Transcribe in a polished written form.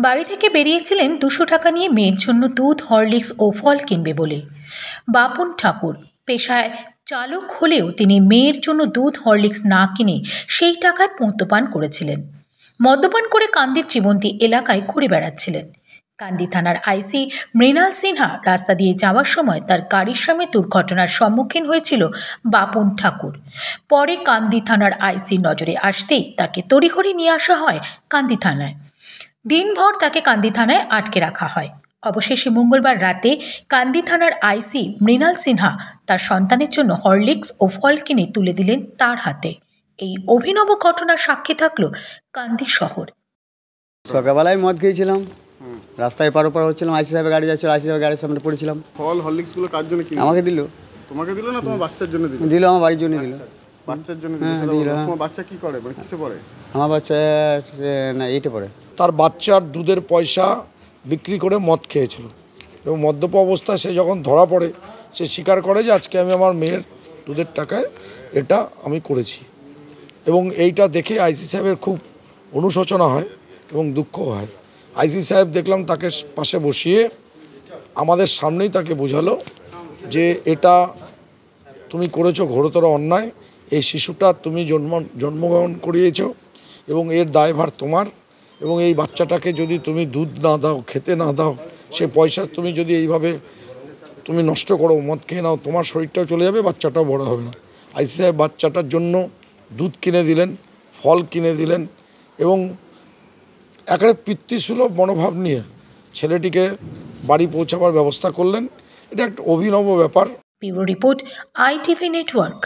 বাড়ি থেকে বেরিয়েছিলেন 200 টাকা নিয়ে মেয়ের জন্য দুধ, হরলিক্স ও ফল কিনবে বলে। বাপন ঠাকুর পেশায় চালক হলেও তিনি মেয়ের জন্য দুধ, হরলিক্স না কিনে সেই টাকায় মদ্যপান করেছিলেন। মদ্যপান করে কান্দির জীবন্তী এলাকায় ঘুরে বেড়াচ্ছিলেন। কান্দি থানার আইসি মৃণাল সিনহা রাস্তা দিয়ে যাওয়ার সময় তার গাড়ির সামনে দুর্ঘটনার সম্মুখীন হয়েছিল বাপন ঠাকুর। পরে কান্দি থানার আইসির নজরে আসতেই তাকে তড়িঘড়ি নিয়ে আসা হয় কান্দি থানায়। দিনভর তাকে কান্দি থানায় আটকে রাখা হয়। অবশেষে মঙ্গলবার রাতে কান্দি থানার আইসি মৃণাল সিনহা তার সন্তানের জন্য হরলিক্স ও ফল কিনে তুলে দিলেন তার হাতে। এই অভিনব ঘটনার সাক্ষী থাকল কান্দি শহর। সকালবেলায় মদ খেয়েছিলাম, রাস্তায় পার হচ্ছিলাম, আইসি সাহেবের গাড়ি যাচ্ছিল, আইসি সাহেবের গাড়ির সামনে পড়েছিলাম। ফল হরলিক্স গুলো কার জন্য কিনে? আমাকে দিল। তোমাকে দিল না তোমার বাচ্চার জন্য দিল? দিল, আমার বাড়ির জন্য দিল। বাচ্চার জন্য দিল। তোমার বাচ্চা কি করে, মানে কিসে পড়ে? আমার বাচ্চা না 8-এ পড়ে। তার বাচ্চার দুধের পয়সা বিক্রি করে মদ খেয়েছিল এবং মদ্যপ অবস্থায় সে যখন ধরা পড়ে সে স্বীকার করে যে আজকে আমি আমার মেয়ের দুধের টাকায় এটা আমি করেছি। এবং এইটা দেখে আইসি সাহেবের খুব অনুশোচনা হয় এবং দুঃখ হয়। আইসি সাহেব দেখলাম তাকে পাশে বসিয়ে আমাদের সামনেই তাকে বোঝালো যে এটা তুমি করেছো ঘোরতর অন্যায়, এই শিশুটা তুমি জন্মগ্রহণ করিয়েছ এবং এর দায়ভার তোমার, এবং এই বাচ্চাটাকে যদি তুমি দুধ না দাও, খেতে না দাও, সে পয়সা তুমি যদি এইভাবে তুমি নষ্ট করো, মদ খেয়ে নাও, তোমার শরীরটাও চলে যাবে, বাচ্চাটাও বড় হবে না। আইসি সাহেব বাচ্চাটার জন্য দুধ কিনে দিলেন, ফল কিনে দিলেন এবং একেবারে পিতৃসুলভ মনোভাব নিয়ে ছেলেটিকে বাড়ি পৌঁছাবার ব্যবস্থা করলেন। এটা একটা অভিনব ব্যাপার। Bureau report, ITV network.